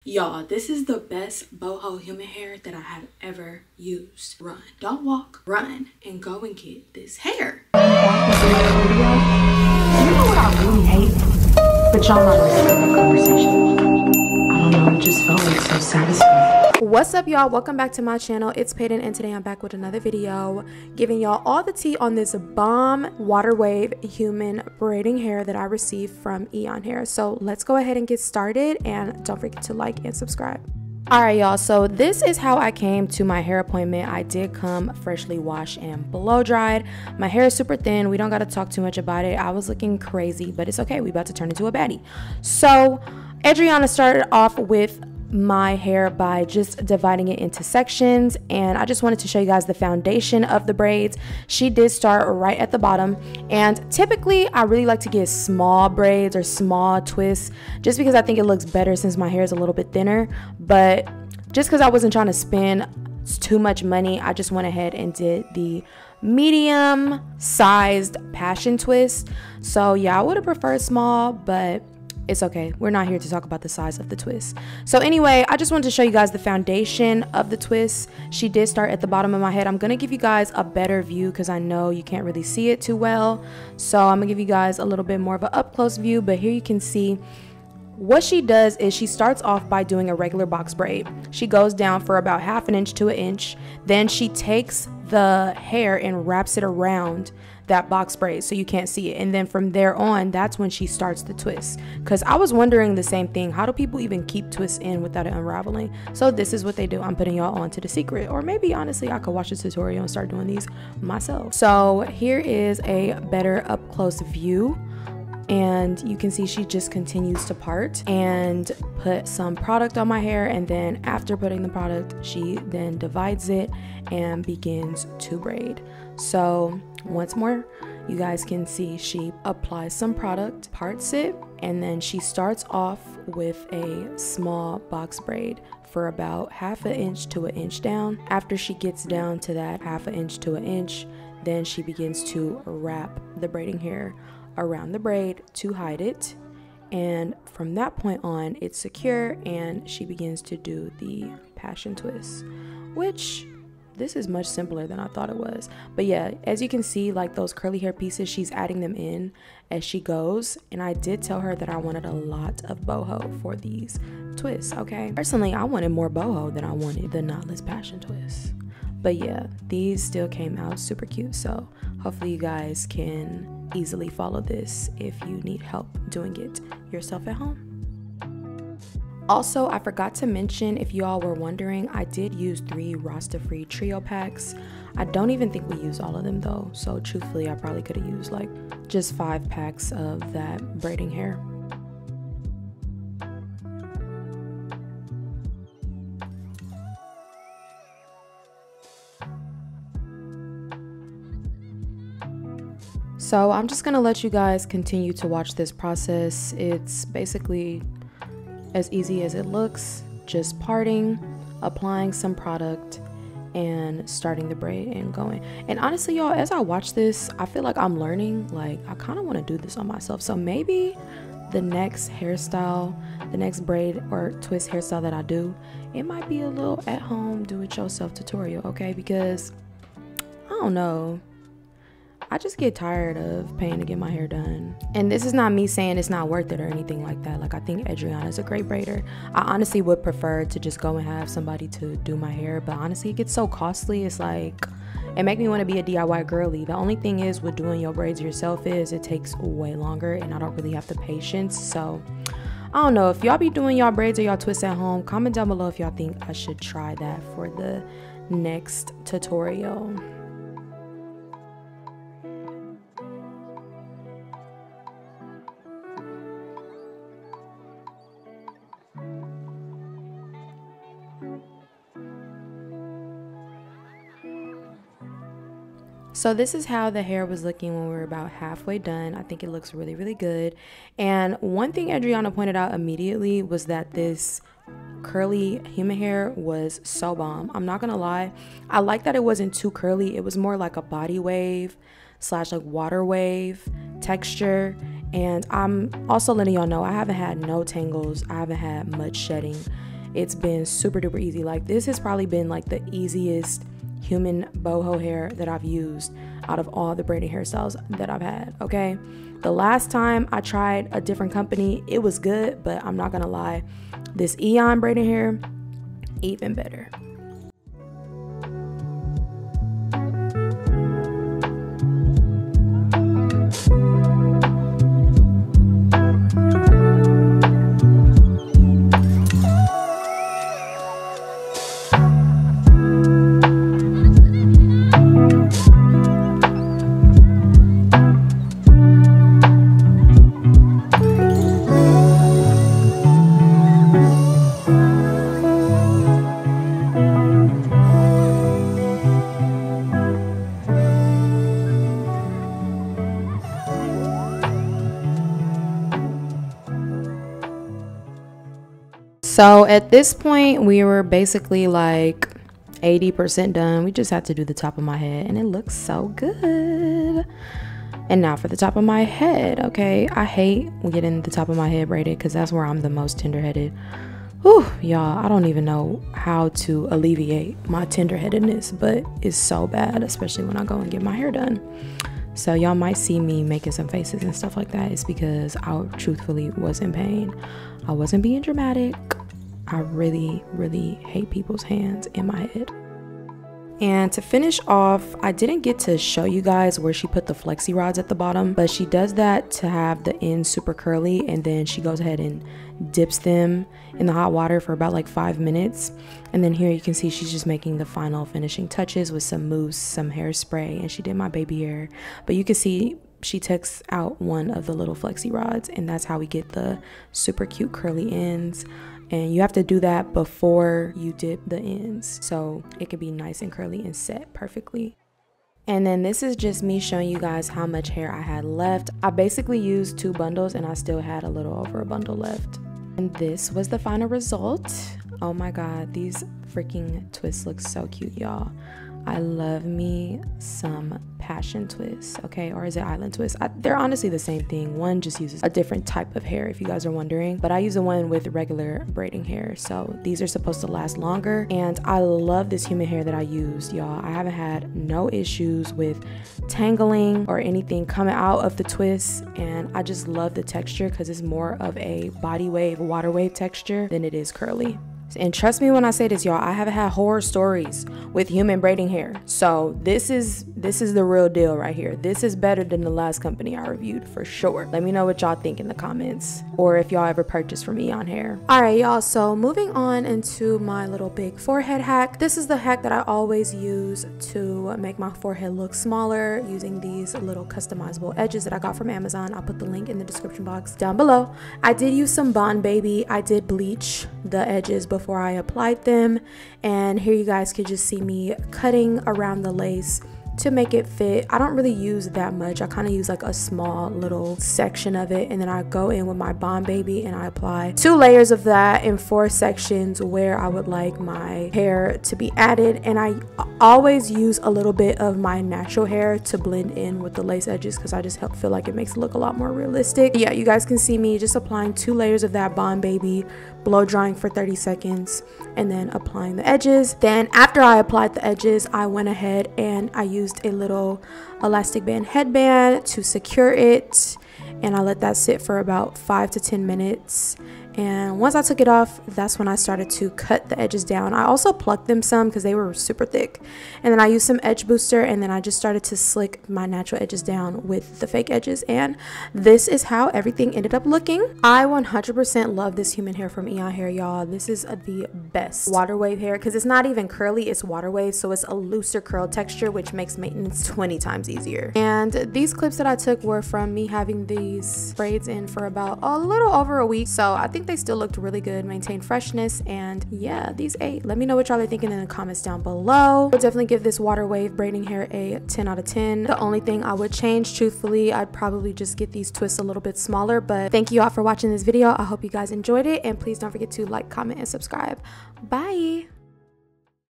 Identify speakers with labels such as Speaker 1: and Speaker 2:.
Speaker 1: Y'all, this is the best boho human hair that I have ever used. Run. Don't walk. Run. And go and get this hair.
Speaker 2: You know what I really hate? But y'all not listening to the conversation. I don't know, it just felt like so satisfying.
Speaker 3: What's up, y'all? Welcome back to my channel. It's Payton, and today I'm back with another video giving y'all all the tea on this bomb water wave human braiding hair that I received from Eayon Hair. So let's go ahead and get started, and don't forget to like and subscribe. All right, y'all, so this is how I came to my hair appointment. I did come freshly washed and blow dried. My hair is super thin. We don't got to talk too much about it. I was looking crazy, but it's okay. We about to turn into a baddie. So Adriana started off with my hair by just dividing it into sections, and I just wanted to show you guys the foundation of the braids. She did start right at the bottom, and typically I really like to get small braids or small twists just because I think it looks better since my hair is a little bit thinner. But just because I wasn't trying to spend too much money, I just went ahead and did the medium sized passion twist. So yeah, I would have preferred small, but it's okay. We're not here to talk about the size of the twist. So anyway, I just wanted to show you guys the foundation of the twist. She did start at the bottom of my head. I'm going to give you guys a better view because I know you can't really see it too well. So I'm going to give you guys a little bit more of an up close view, but here you can see what she does is she starts off by doing a regular box braid. She goes down for about 1/2 inch to 1 inch. Then she takes the hair and wraps it around that box braid so you can't see it, and then from there on, that's when she starts the twist. Because I was wondering the same thing, how do people even keep twists in without it unraveling? So this is what they do. I'm putting y'all on to the secret, or maybe honestly I could watch a tutorial and start doing these myself. So here is a better up close view, and you can see she just continues to part and put some product on my hair, and then after putting the product, she then divides it and begins to braid. So once more, you guys can see she applies some product, parts it, and then she starts off with a small box braid for about 1/2 inch to 1 inch down. After she gets down to that 1/2 inch to 1 inch, then she begins to wrap the braiding hair around the braid to hide it, and from that point on it's secure, and she begins to do the passion twist, which this is much simpler than I thought it was. But yeah, as you can see, like those curly hair pieces, she's adding them in as she goes, and I did tell her that I wanted a lot of boho for these twists. Okay, personally I wanted more boho than I wanted the knotless passion twist, but yeah, these still came out super cute. So hopefully you guys can easily follow this if you need help doing it yourself at home. Also, I forgot to mention, if you all were wondering, I did use 3 Rasta-free trio packs. I don't even think we used all of them though, so truthfully I probably could have used like just 5 packs of that braiding hair. So I'm just gonna let you guys continue to watch this process. It's basically as easy as it looks, just parting, applying some product, and starting the braid and going. And honestly, y'all, as I watch this, I feel like I'm learning, like I kind of want to do this on myself. So maybe the next hairstyle, the next braid or twist hairstyle that I do, it might be a little at home do it yourself tutorial, okay? Because I don't know, I just get tired of paying to get my hair done. And this is not me saying it's not worth it or anything like that. Like, I think Adriana is a great braider. I honestly would prefer to just go and have somebody to do my hair, but honestly it gets so costly. It's like, it make me want to be a DIY girly. The only thing is with doing your braids yourself is it takes way longer, and I don't really have the patience. So I don't know, if y'all be doing y'all braids or y'all twists at home, comment down below if y'all think I should try that for the next tutorial. So this is how the hair was looking when we were about halfway done. I think it looks really, really good. And one thing Adriana pointed out immediately was that this curly human hair was so bomb. I'm not gonna lie, I like that it wasn't too curly. It was more like a body wave slash like water wave texture. And I'm also letting y'all know I haven't had no tangles, I haven't had much shedding, it's been super duper easy. Like, this has probably been like the easiest human boho hair that I've used out of all the braiding hairstyles that I've had. Okay, the last time I tried a different company, it was good, but I'm not gonna lie, this Eayon braiding hair, even better. So at this point, we were basically like 80% done. We just had to do the top of my head, and it looks so good. And now for the top of my head. Okay, I hate getting the top of my head braided because that's where I'm the most tender-headed. Whew, y'all, I don't even know how to alleviate my tender-headedness, but it's so bad, especially when I go and get my hair done. So y'all might see me making some faces and stuff like that. It's because I truthfully was in pain. I wasn't being dramatic. I really, really hate people's hands in my head. And to finish off, I didn't get to show you guys where she put the flexi rods at the bottom, but she does that to have the ends super curly, and then she goes ahead and dips them in the hot water for about like 5 minutes. And then here you can see she's just making the final finishing touches with some mousse, some hairspray, and she did my baby hair. But you can see she takes out one of the little flexi rods, and that's how we get the super cute curly ends. And you have to do that before you dip the ends, so it can be nice and curly and set perfectly. And then this is just me showing you guys how much hair I had left. I basically used 2 bundles and I still had a little over a bundle left. And this was the final result. Oh my god, these freaking twists look so cute, y'all. I love me some passion twists, okay, or is it island twist? They're honestly the same thing. One just uses a different type of hair, if you guys are wondering, but I use the one with regular braiding hair, so these are supposed to last longer. And I love this human hair that I used, y'all. I haven't had no issues with tangling or anything coming out of the twists, and I just love the texture because it's more of a body wave, water wave texture than it is curly. And trust me when I say this, y'all, I haven't had horror stories with human braiding hair. So this is the real deal right here. This is better than the last company I reviewed for sure. Let me know what y'all think in the comments, or if y'all ever purchased from Eayon Hair. All right, y'all, so moving on into my little big forehead hack. This is the hack that I always use to make my forehead look smaller, using these little customizable edges that I got from Amazon. I'll put the link in the description box down below. I did use some Bond Baby. I did bleach the edges before I applied them, and here you guys could just see me cutting around the lace to make it fit. I don't really use that much. I kind of use like a small little section of it, and then I go in with my Bond Baby and I apply 2 layers of that in 4 sections where I would like my hair to be added. And I always use a little bit of my natural hair to blend in with the lace edges because I just feel like it makes it look a lot more realistic. Yeah, you guys can see me just applying 2 layers of that Bond Baby, blow drying for 30 seconds, and then applying the edges. Then after I applied the edges, I went ahead and I used a little elastic band headband to secure it, and I let that sit for about 5 to 10 minutes. And once I took it off, that's when I started to cut the edges down. I also plucked them some because they were super thick. And then I used some edge booster, and then I just started to slick my natural edges down with the fake edges. And this is how everything ended up looking. I 100% love this human hair from Eayon Hair, y'all. This is the best water wave hair because it's not even curly, it's water wave. So it's a looser curl texture, which makes maintenance 20 times easier. And these clips that I took were from me having these braids in for about a little over a week. So I think they still looked really good, maintained freshness, and yeah, these 8. Let me know what y'all are thinking in the comments down below. I'll definitely give this water wave braiding hair a 10 out of 10. The only thing I would change, truthfully, I'd probably just get these twists a little bit smaller. But thank you all for watching this video. I hope you guys enjoyed it, and please don't forget to like, comment, and subscribe. Bye.